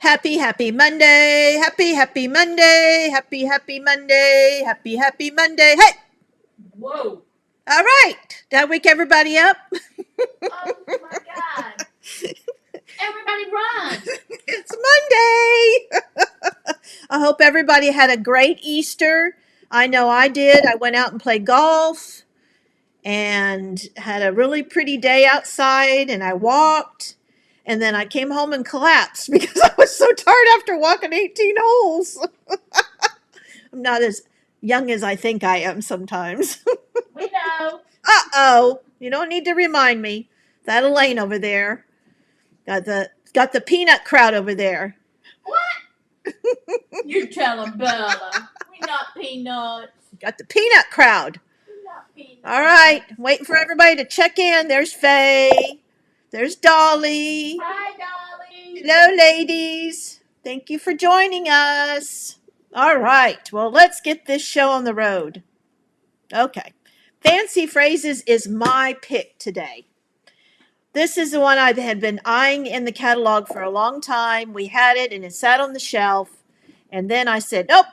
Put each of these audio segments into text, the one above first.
Happy Monday. Happy Monday. Happy Monday. Happy Monday. Hey! Whoa. All right. Did I wake everybody up? Oh my God. Everybody run. It's Monday. I hope everybody had a great Easter. I know I did. I went out and played golf and had a really pretty day outside, and I walked. And then I came home and collapsed because I was so tired after walking 18 holes. I'm not as young as I think I am sometimes. We know. Uh-oh. You don't need to remind me. That Elaine over there. Got the peanut crowd over there. What? You tell them, Bella. We not peanuts. Got the peanut crowd. We not peanuts. All right. Waiting for everybody to check in. There's Faye. There's Dolly. Hi, Dolly. Hello, ladies. Thank you for joining us. All right. Well, let's get this show on the road. Okay. Fancy Phrases is my pick today. This is the one I had been eyeing in the catalog for a long time. We had it and it sat on the shelf. And then I said, nope,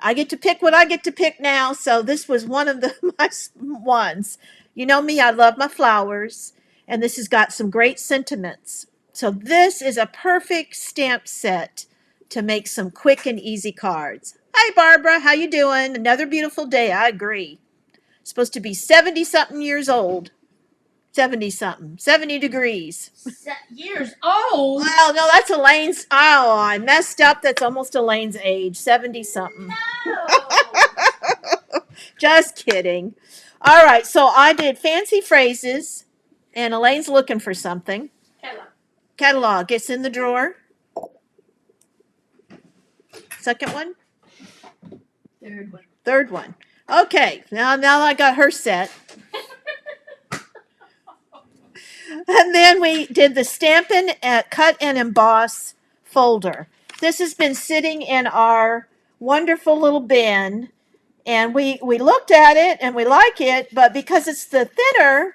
I get to pick what I get to pick now. So this was one of my ones. You know me, I love my flowers. And this has got some great sentiments. So this is a perfect stamp set to make some quick and easy cards. Hi, Barbara. How you doing? Another beautiful day. I agree. Supposed to be 70-something years old. 70-something. 70 degrees. Years old? Well, no, that's Elaine's. Oh, I messed up. That's almost Elaine's age. 70-something. No. Just kidding. All right, so I did Fancy Phrases, and Elaine's looking for something. Catalog. It's in the drawer. Second one? Third one. Third one. Okay, now I got her set. And then we did the Stampin' at Cut and Emboss folder. This has been sitting in our wonderful little bin, and we looked at it and we like it, but because it's the thinner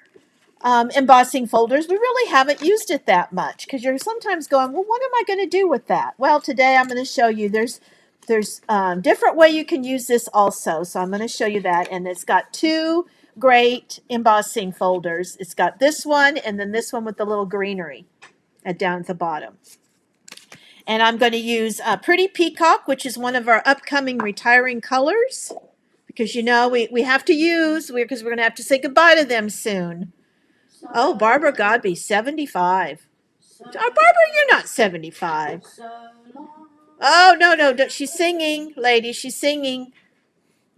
embossing folders, we really haven't used it that much because you're sometimes going, well, what am I going to do with that? Well, today I'm going to show you there's different way you can use this also. So I'm going to show you that, and it's got two great embossing folders. It's got this one and then this one with the little greenery down at the bottom. And I'm going to use Pretty Peacock, which is one of our upcoming retiring colors, because you know we have to use, because we're going to have to say goodbye to them soon. Oh, Barbara Godby, 75. Barbara, you're not 75. Oh, no, she's singing, lady, she's singing.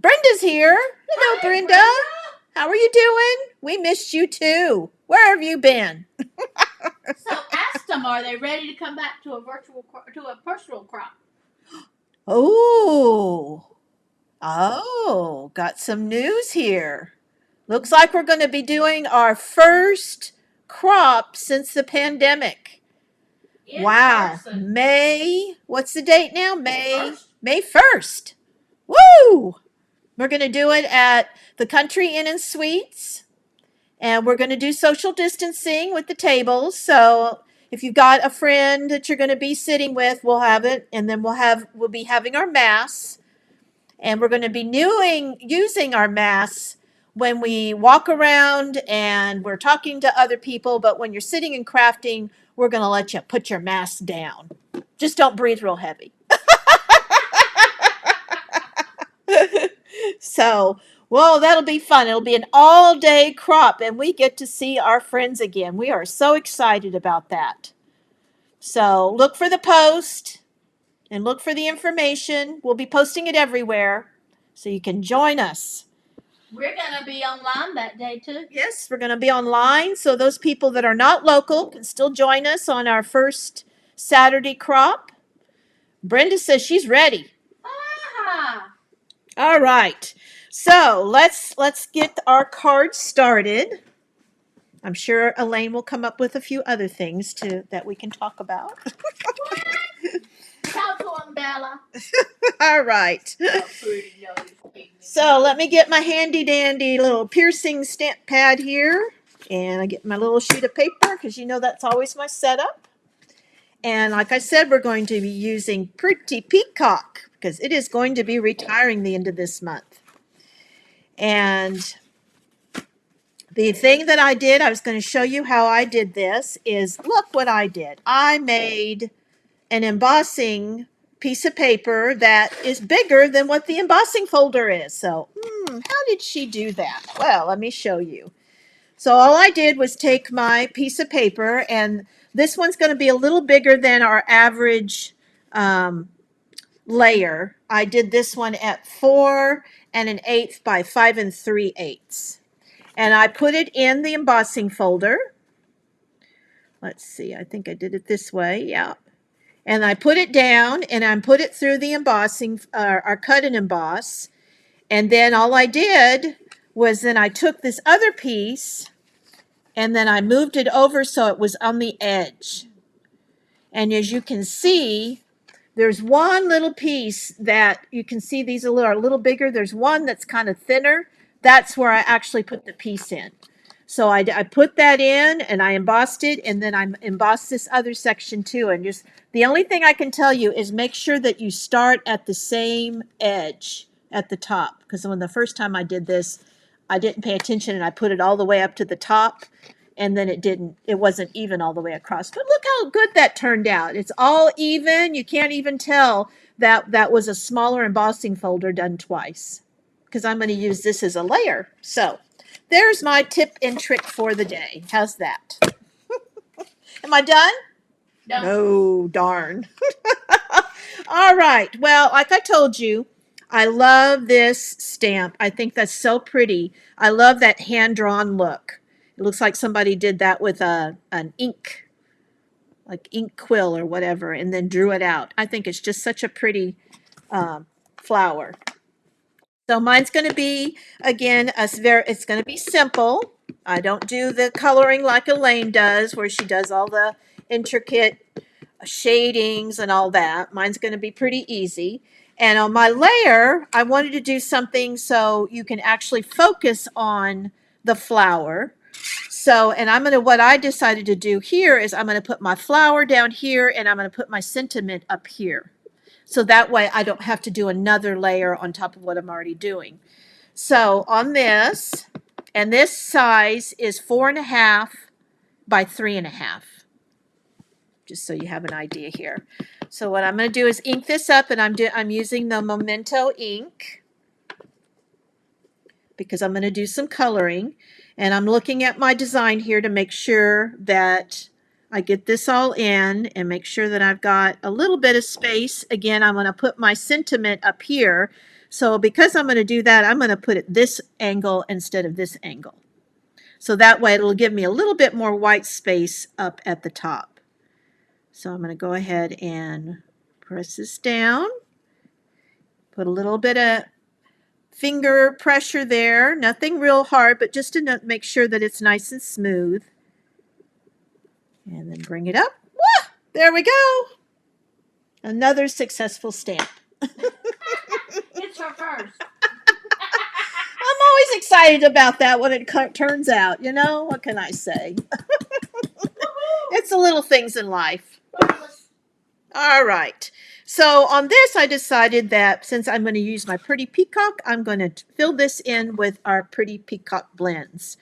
Brenda's here. Hello, Brenda. How are you doing? We missed you too. Where have you been? So ask them, are they ready to come back to a personal crop? Oh, got some news here. Looks like we're going to be doing our first crop since the pandemic. Wow. Person. What's the date now? May 1st. Woo! We're going to do it at the Country Inn and Suites. And we're going to do social distancing with the tables. So if you've got a friend that you're going to be sitting with, we'll have it. And then we'll be having our masks. And we're going to be using our masks when we walk around and we're talking to other people. But when you're sitting and crafting, we're going to let you put your mask down. Just don't breathe real heavy. So, well, that'll be fun. It'll be an all-day crop, and we get to see our friends again. We are so excited about that. So look for the post and look for the information. We'll be posting it everywhere, so you can join us. We're going to be online that day, too. Yes, we're going to be online, so those people that are not local can still join us on our first Saturday crop. Brenda says she's ready. Ah! All right, so let's get our cards started. I'm sure Elaine will come up with a few other things that we can talk about. Talk to him, Bella. All right. So let me get my handy dandy little piercing stamp pad here, and I get my little sheet of paper because you know that's always my setup. And like I said, we're going to be using Pretty Peacock because it is going to be retiring the end of this month. And the thing that I did, I was going to show you how I did this, is look what I did. I made an embossing piece of paper that is bigger than what the embossing folder is. So, how did she do that? Well, let me show you. So all I did was take my piece of paper, and this one's going to be a little bigger than our average layer. I did this one at 4 1/8 by 5 3/8. And I put it in the embossing folder. Let's see, I think I did it this way, yeah. And I put it down and I put it through the embossing, or cut and emboss. And then all I did was then I took this other piece and then I moved it over so it was on the edge. And as you can see, there's one little piece that you can see these are a little bigger. There's one that's kind of thinner. That's where I actually put the piece in. So I put that in and I embossed it, and then I embossed this other section too. And just the only thing I can tell you is make sure that you start at the same edge at the top, because when the first time I did this, I didn't pay attention and I put it all the way up to the top, and then it wasn't even all the way across. But look how good that turned out. It's all even. You can't even tell that that was a smaller embossing folder done twice, because I'm going to use this as a layer. So there's my tip and trick for the day. How's that? Am I done? No, darn. All right. Well, like I told you, I love this stamp. I think that's so pretty. I love that hand-drawn look. It looks like somebody did that with an ink, like ink quill or whatever, and then drew it out. I think it's just such a pretty flower. So mine's going to be, again, it's going to be simple. I don't do the coloring like Elaine does, where she does all the intricate shadings and all that. Mine's going to be pretty easy. And on my layer, I wanted to do something so you can actually focus on the flower. So, and what I decided to do here is I'm going to put my flower down here and I'm going to put my sentiment up here. So that way I don't have to do another layer on top of what I'm already doing. So on this, and this size is 4 1/2 by 3 1/2. Just so you have an idea here. So what I'm going to do is ink this up, and I'm using the Memento ink because I'm going to do some coloring. And I'm looking at my design here to make sure that I get this all in and make sure that I've got a little bit of space. Again, I'm going to put my sentiment up here. So because I'm going to do that, I'm going to put it this angle instead of this angle. So that way it'll give me a little bit more white space up at the top. So I'm going to go ahead and press this down. Put a little bit of finger pressure there. Nothing real hard, but just to make sure that it's nice and smooth. And then bring it up. Wah! There we go. Another successful stamp. It's her first. I'm always excited about that when it turns out. You know, what can I say? It's the little things in life. All right. So on this, I decided that since I'm going to use my Pretty Peacock, I'm going to fill this in with our Pretty Peacock blends.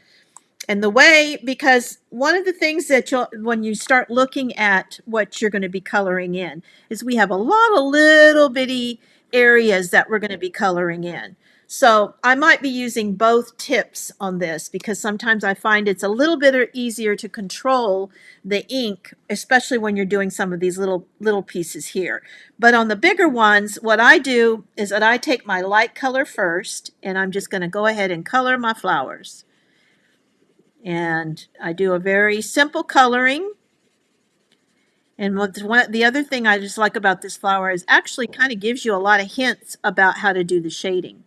And the way, because one of the things that when you start looking at what you're going to be coloring in, is we have a lot of little bitty areas that we're going to be coloring in. So I might be using both tips on this because sometimes I find it's a little bit easier to control the ink, especially when you're doing some of these little pieces here. But on the bigger ones, what I do is that I take my light color first, and I'm just going to go ahead and color my flowers. And I do a very simple coloring. And the other thing I just like about this flower is actually kind of gives you a lot of hints about how to do the shading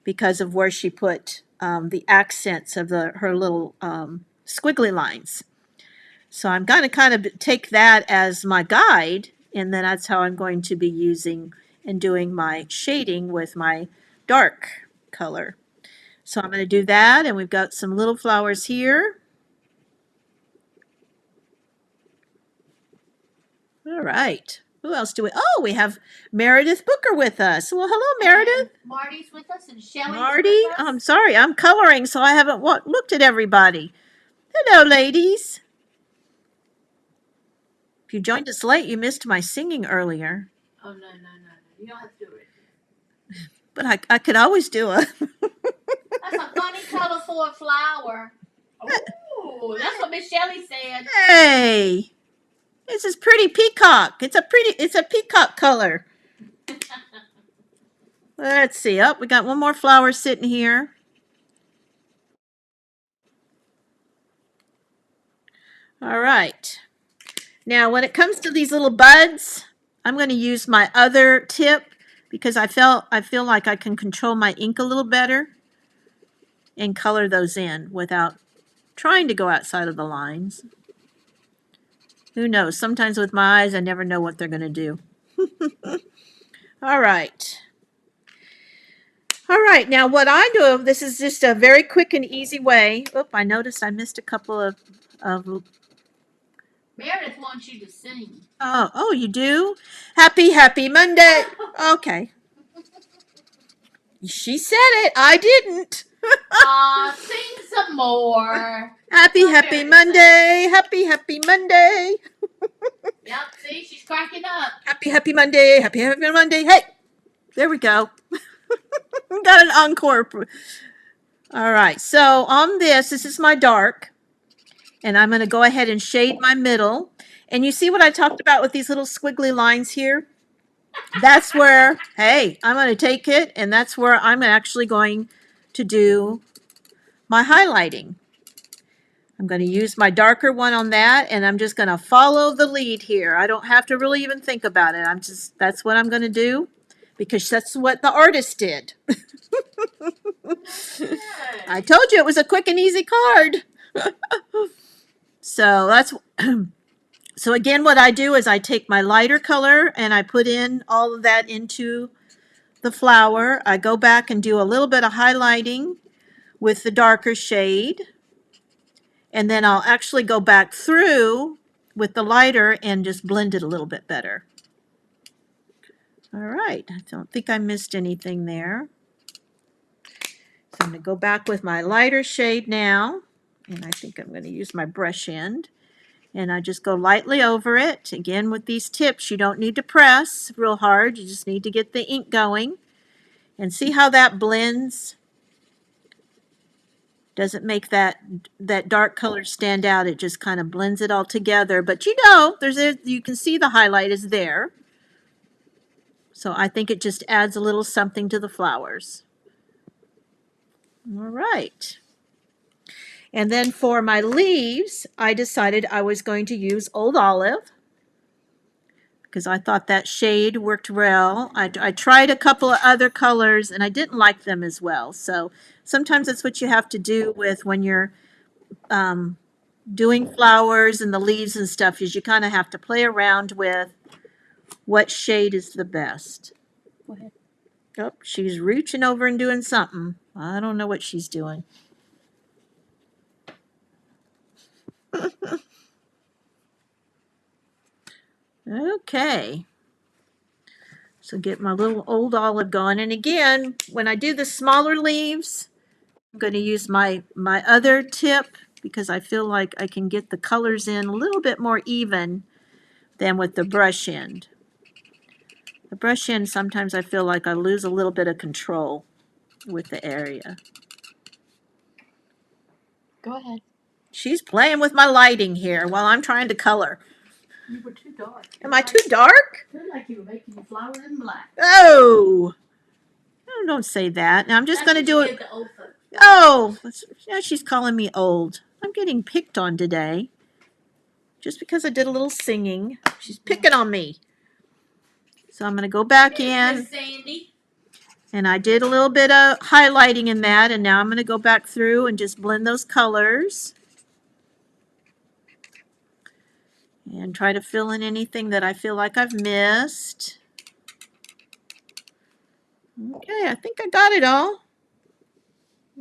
because of where she put the accents of her little squiggly lines. So I'm going to kind of take that as my guide, and then that's how I'm going to be using and doing my shading with my dark color. So I'm going to do that, and we've got some little flowers here. All right. Who else do we? Oh, we have Meredith Booker with us. Well, hello, Meredith. And Marty's with us and Shelly's Marty, with us. I'm sorry, I'm coloring, so I haven't looked at everybody. Hello, ladies. If you joined us late, you missed my singing earlier. Oh, no. You don't have to do it. But I could always do a. That's a funny color for a flower. Oh, that's what Miss Shelley said. Hey, this is pretty peacock. It's a peacock color. Let's see. Oh, we got one more flower sitting here. All right. Now, when it comes to these little buds, I'm going to use my other tip because I feel like I can control my ink a little better and color those in without trying to go outside of the lines. Who knows? Sometimes with my eyes, I never know what they're going to do. All right. All right, now what I do, this is just a very quick and easy way. Oop, I noticed I missed a couple of Meredith wants you to sing. Oh, you do? Happy Monday. Okay. She said it. I didn't. Sing some more. Happy Monday. Happy Monday. Yep, see, she's cracking up. Happy Monday. Happy Monday. Hey, there we go. Got an encore. All right, so on this is my dark. And I'm going to go ahead and shade my middle. And you see what I talked about with these little squiggly lines here? That's where, hey, I'm going to take it, and that's where I'm actually going to do my highlighting. I'm going to use my darker one on that, and I'm just going to follow the lead here. I don't have to really even think about it. That's what I'm going to do because that's what the artist did. I told you it was a quick and easy card. So again, what I do is I take my lighter color and I put in all of that into the flower. I go back and do a little bit of highlighting with the darker shade. And then I'll actually go back through with the lighter and just blend it a little bit better. All right, I don't think I missed anything there. So I'm going to go back with my lighter shade now. And I think I'm going to use my brush end. And I just go lightly over it. Again, with these tips, you don't need to press real hard. You just need to get the ink going. And see how that blends? Doesn't make that dark color stand out. It just kind of blends it all together. But you know, you can see the highlight is there. So I think it just adds a little something to the flowers. All right. And then for my leaves, I decided I was going to use Old Olive because I thought that shade worked well. I tried a couple of other colors and I didn't like them as well. So sometimes that's what you have to do with when you're doing flowers and the leaves and stuff, is you kind of have to play around with what shade is the best. Go ahead. Oh, she's reaching over and doing something. I don't know what she's doing. Okay. So get my little Old Olive going. And again, when I do the smaller leaves, I'm going to use my other tip because I feel like I can get the colors in a little bit more even than with the brush end. The brush end, sometimes I feel like I lose a little bit of control with the area. Go ahead. She's playing with my lighting here while I'm trying to color. You were too dark. Am I too dark? Feel like you were making the flowers in black. Oh, don't say that. Now I'm just going to do it. Oh, yeah, she's calling me old. I'm getting picked on today. Just because I did a little singing. She's picking on me. So I'm going to go back in. Miss Sandy. And I did a little bit of highlighting in that. And now I'm going to go back through and just blend those colors. And try to fill in anything that I feel like I've missed. Okay, I think I got it all.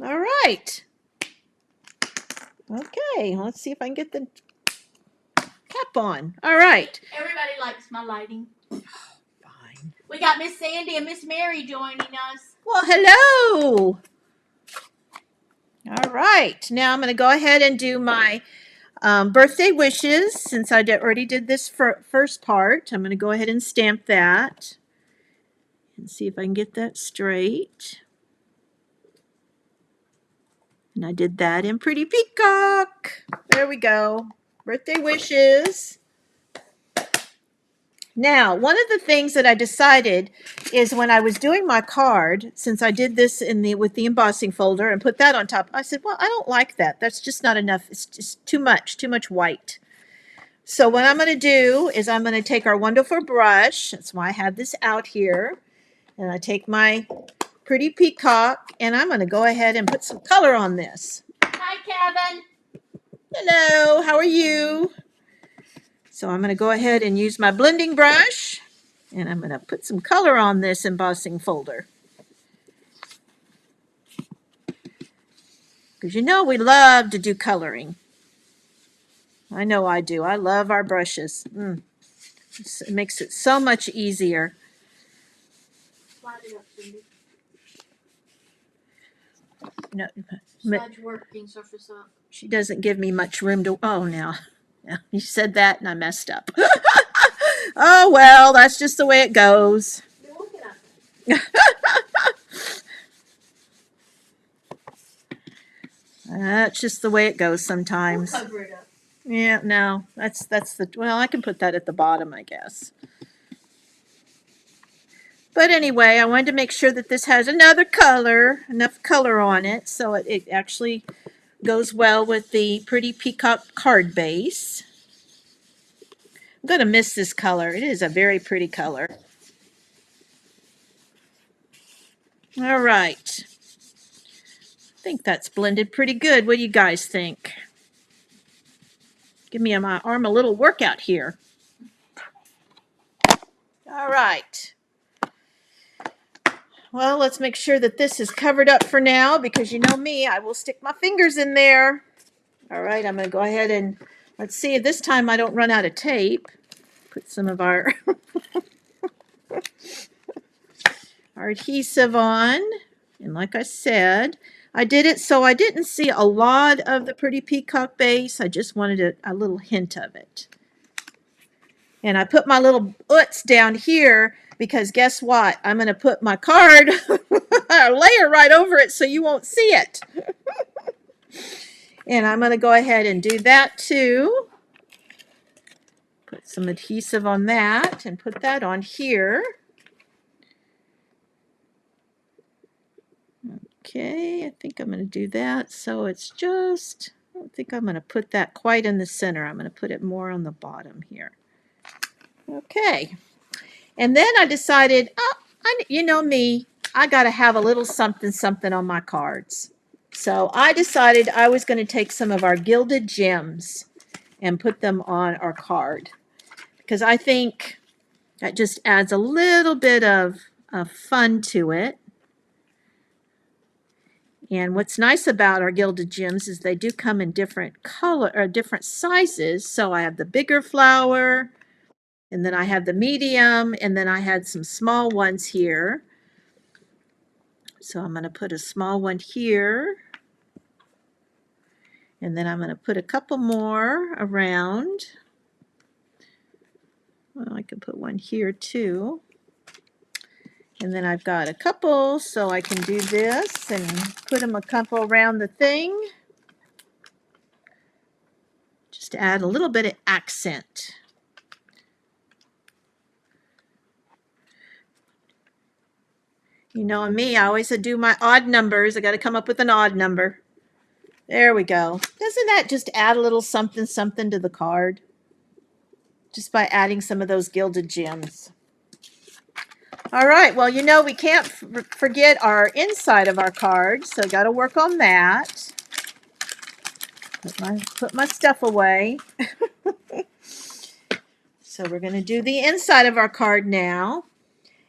All right. Okay, let's see if I can get the cap on. All right. Everybody likes my lighting. Fine. We got Miss Sandy and Miss Mary joining us. Well, hello. All right. Now I'm going to go ahead and do my birthday wishes. Since I already did this first part, I'm going to go ahead and stamp that and see if I can get that straight. And I did that in Pretty Peacock. There we go. Birthday wishes. Now, one of the things that I decided is when I was doing my card, since I did this with the embossing folder and put that on top, I said, well, I don't like that. That's just not enough. It's just too much white. So what I'm going to do is I'm going to take our wonderful brush. That's why I have this out here. And I take my Pretty Peacock and I'm going to go ahead and put some color on this. Hi, Kevin. Hello, how are you? So I'm going to go ahead and use my blending brush, and I'm going to put some color on this embossing folder. Because you know we love to do coloring. I know I do. I love our brushes. It makes it so much easier. Slide it up, Cindy. No, Slide your working surface up. she doesn't give me much room to. Oh, now you said that, and I messed up. Oh well, that's just the way it goes. You're looking at That's just the way it goes sometimes. We'll cover it up. Yeah, no, that's the, well, I can put that at the bottom, I guess. But anyway, I wanted to make sure that this has enough color on it, so it actually goes well with the Pretty Peacock card base. I'm going to miss this color. It is a very pretty color. All right. I think that's blended pretty good. What do you guys think? Give me my arm a little workout here. All right. Well, let's make sure that this is covered up for now because you know me, I will stick my fingers in there. All right, I'm going to go ahead and let's see if this time I don't run out of tape. Put some of our adhesive on. And like I said, I did it so I didn't see a lot of the Pretty Peacock base. I just wanted a little hint of it. And I put my little oots down here because guess what? I'm going to put my card layer right over it so you won't see it. And I'm going to go ahead and do that too. Put some adhesive on that and put that on here. Okay, I think I'm going to do that. So it's just, I don't think I'm going to put that quite in the center. I'm going to put it more on the bottom here. Okay. And then I decided, you know me, I got to have a little something on my cards. So I decided I was going to take some of our gilded gems and put them on our card. Because I think that just adds a little bit of fun to it. And what's nice about our gilded gems is they do come in different color or different sizes. So I have the bigger flower, and then I have the medium, and then I had some small ones here. So I'm going to put a small one here. And then I'm going to put a couple more around. Well, I can put one here too. And then I've got a couple, so I can do this and put them a couple around the thing. Just to add a little bit of accent. You know me, I always do my odd numbers. I got to come up with an odd number. There we go. Doesn't that just add a little something to the card? Just by adding some of those gilded gems. All right, well, you know, we can't forget our inside of our card, so got to work on that. Put my stuff away. So we're going to do the inside of our card now.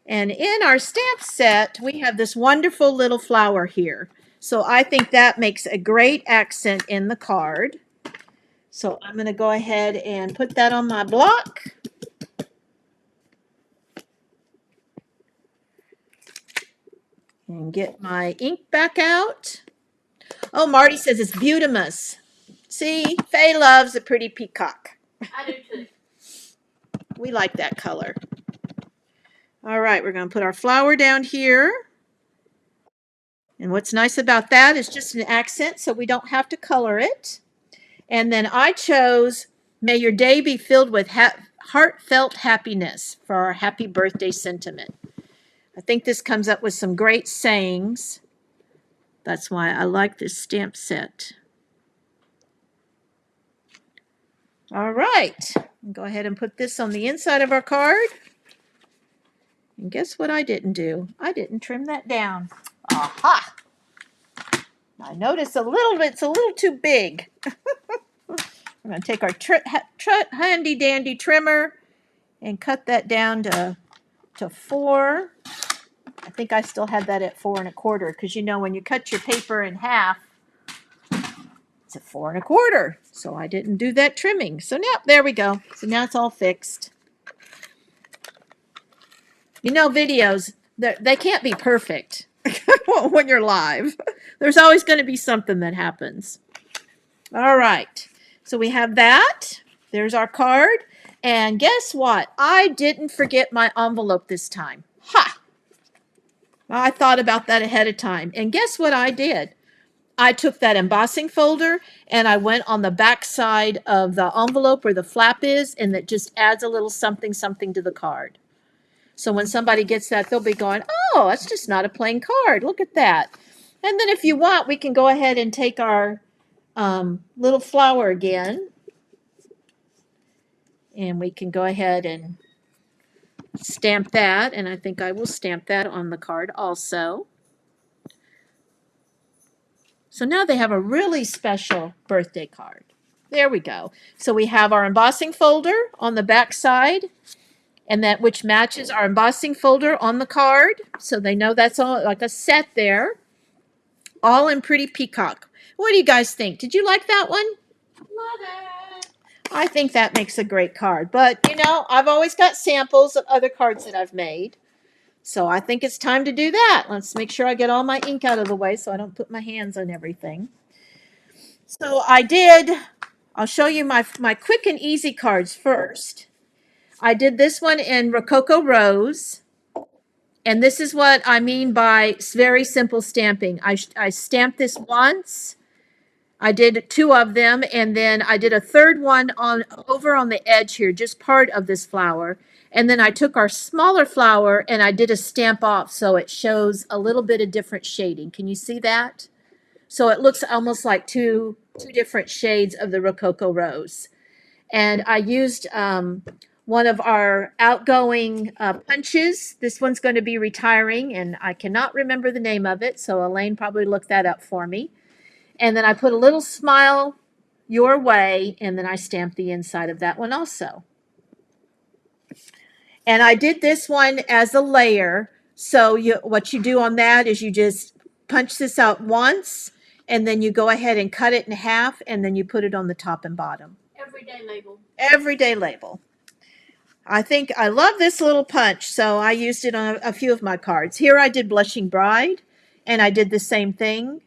And in our stamp set, we have this wonderful little flower here. So I think that makes a great accent in the card. So I'm going to go ahead and put that on my block. And get my ink back out. Oh, Marty says it's Butamus. See, Faye loves a pretty peacock. I do too. We like that color. All right, we're going to put our flower down here. And what's nice about that is just an accent, so we don't have to color it. And then I chose, may your day be filled with heartfelt happiness for our happy birthday sentiment. I think this comes up with some great sayings. That's why I like this stamp set. All right, go ahead and put this on the inside of our card. And guess what I didn't do? I didn't trim that down. Aha! I noticed it's a little too big. We're going to take our handy dandy trimmer and cut that down to 4. I think I still had that at 4 1/4 because you know when you cut your paper in half, it's at 4 1/4. So I didn't do that trimming. So now, there we go. So now it's all fixed. You know, videos, they can't be perfect when you're live. There's always going to be something that happens. All right. So we have that. There's our card. And guess what? I didn't forget my envelope this time. Ha! I thought about that ahead of time. And guess what I did? I took that embossing folder and I went on the back side of the envelope where the flap is, and that just adds a little something to the card. So when somebody gets that, they'll be going, oh, that's just not a plain card. Look at that. And then if you want, we can go ahead and take our little flower again. And we can go ahead and stamp that. And I think I will stamp that on the card also. So now they have a really special birthday card. There we go. So we have our embossing folder on the back side, and that which matches our embossing folder on the card. So they know that's all like a set there. All in pretty peacock. What do you guys think? Did you like that one? Love it. I think that makes a great card. But, you know, I've always got samples of other cards that I've made. So I think it's time to do that. Let's make sure I get all my ink out of the way so I don't put my hands on everything. So I'll show you my quick and easy cards first. I did this one in Rococo Rose. And this is what I mean by very simple stamping. I stamped this once. I did 2 of them, and then I did a third one over on the edge here, just part of this flower. And then I took our smaller flower and I did a stamp off so it shows a little bit of different shading. Can you see that? So it looks almost like two different shades of the Rococo Rose. And I used one of our outgoing punches. This one's going to be retiring, and I cannot remember the name of it, so Elaine probably looked that up for me. And then I put a little smile your way, and then I stamped the inside of that one also. And I did this one as a layer. So what you do on that is you just punch this out once, and then you go ahead and cut it in half, and then you put it on the top and bottom. Everyday label. Everyday label. I think I love this little punch, so I used it on a few of my cards. Here I did Blushing Bride, and I did the same thing.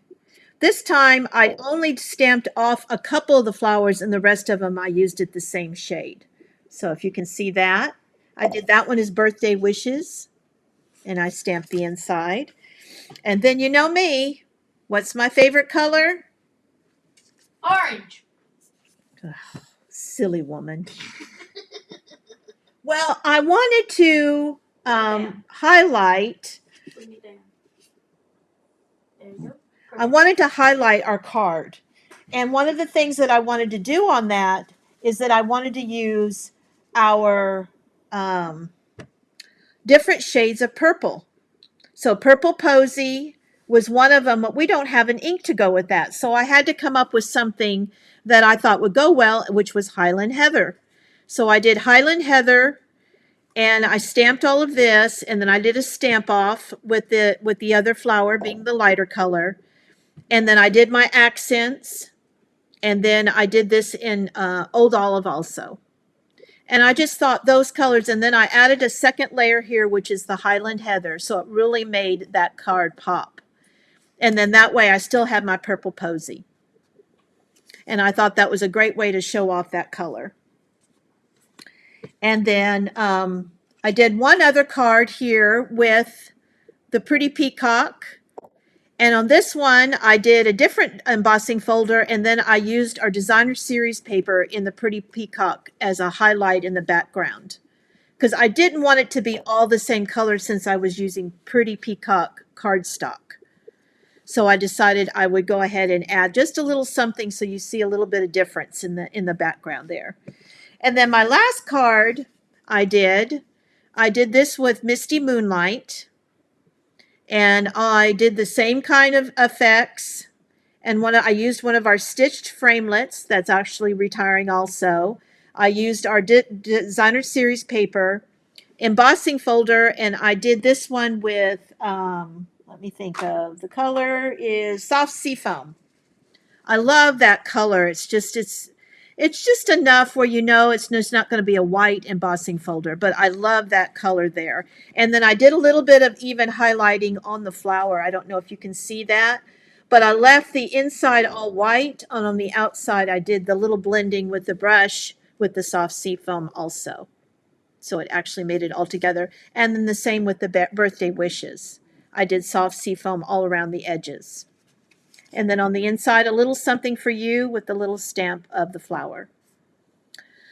This time I only stamped off a couple of the flowers, and the rest of them I used it the same shade. So if you can see that, I did that one as Birthday Wishes, and I stamped the inside. And then you know me, what's my favorite color? Orange. Ugh, silly woman. Well, I wanted to highlight. Put me down. There you go. I wanted to highlight our card. And one of the things that I wanted to do on that is that I wanted to use our different shades of purple. So Purple Posy was one of them. We don't have an ink to go with that. So I had to come up with something that I thought would go well, which was Highland Heather. So I did Highland Heather, and I stamped all of this, and then I did a stamp off with the other flower being the lighter color. And then I did my accents, And then I did this in Old Olive also. And I just thought those colors, and then I added a second layer here, which is the Highland Heather. So it really made that card pop. And then that way I still have my purple posy. And I thought that was a great way to show off that color. And then I did one other card here with the Pretty Peacock. And on this one, I did a different embossing folder, and then I used our Designer Series paper in the Pretty Peacock as a highlight in the background. Because I didn't want it to be all the same color since I was using Pretty Peacock cardstock. So I decided I would go ahead and add just a little something so you see a little bit of difference in the background there. And then my last card I did this with Misty Moonlight. And I did the same kind of effects. And I used one of our stitched framelits that's actually retiring also. I used our Designer Series paper, embossing folder, and I did this one with, let me think of, the color is Soft Seafoam. I love that color. It's just enough where you know it's not going to be a white embossing folder, but I love that color there. And then I did a little bit of even highlighting on the flower. I don't know if you can see that, but I left the inside all white, and on the outside I did the little blending with the brush with the Soft Seafoam also. So it actually made it all together. And then the same with the birthday wishes. I did Soft Seafoam all around the edges. And then on the inside, a little something for you with the little stamp of the flower.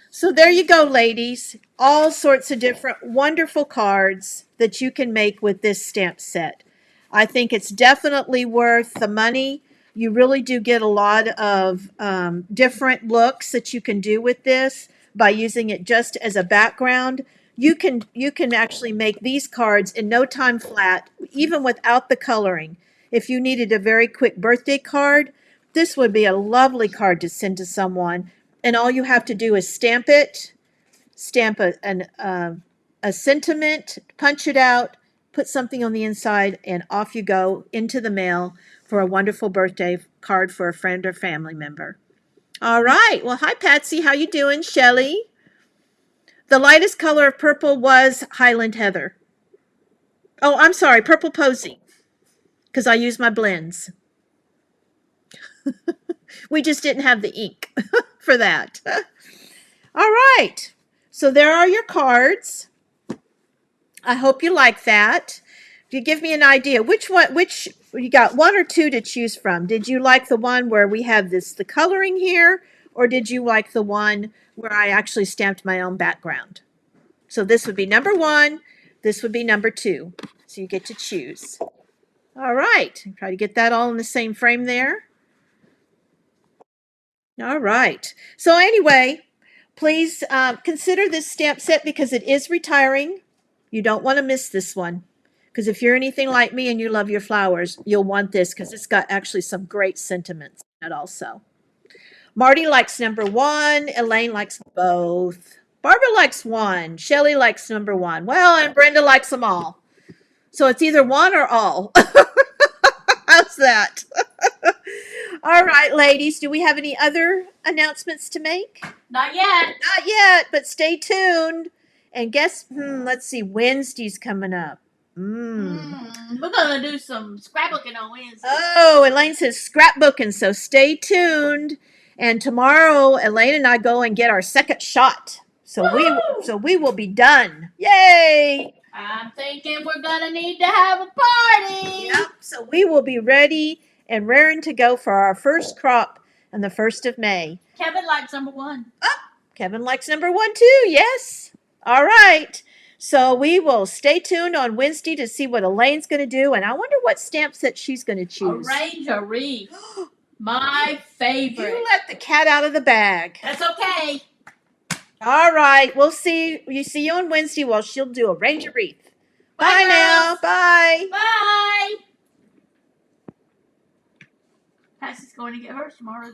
So there you go, ladies. All sorts of different wonderful cards that you can make with this stamp set. I think it's definitely worth the money. You really do get a lot of different looks that you can do with this by using it just as a background. You can actually make these cards in no time flat, even without the coloring. If you needed a very quick birthday card, this would be a lovely card to send to someone. And all you have to do is stamp it, stamp a sentiment, punch it out, put something on the inside, and off you go into the mail for a wonderful birthday card for a friend or family member. All right. Well, hi, Patsy. How you doing? Shelly? The lightest color of purple was Highland Heather. Oh, I'm sorry, Purple Posy, because I use my blends. We just didn't have the ink for that. All right. So there are your cards. I hope you like that. You give me an idea. Which you got one or two to choose from? Did you like the one where we have the coloring here, or did you like the one where I actually stamped my own background? So this would be number one. This would be number two. So you get to choose. All right. Try to get that all in the same frame there. All right. So anyway, please consider this stamp set because it is retiring. You don't want to miss this one. Because if you're anything like me and you love your flowers, you'll want this because it's got actually some great sentiments in it also. Marty likes number one. Elaine likes both. Barbara likes one. Shelley likes number one. Well, and Brenda likes them all. So it's either one or all. How's that? All right, ladies, do we have any other announcements to make? Not yet. Not yet, but stay tuned. And guess, let's see, Wednesday's coming up. We're going to do some scrapbooking on Wednesday. Oh, Elaine says scrapbooking, so stay tuned. And tomorrow, Elaine and I go and get our second shot. So we will be done. Yay! I'm thinking we're going to need to have a party. Yep, so we will be ready and raring to go for our first crop on the 1st of May. Kevin likes number one. Oh, Kevin likes number one too, yes. All right. So we will stay tuned on Wednesday to see what Elaine's going to do. And I wonder what stamp set she's going to choose. Arrange a wreath. My favorite. You let the cat out of the bag. That's okay. All right. We'll see. You see you on Wednesday. Well, she'll do Arrange a Wreath. Bye now. Bye. Bye. Patsy's going to get hers tomorrow.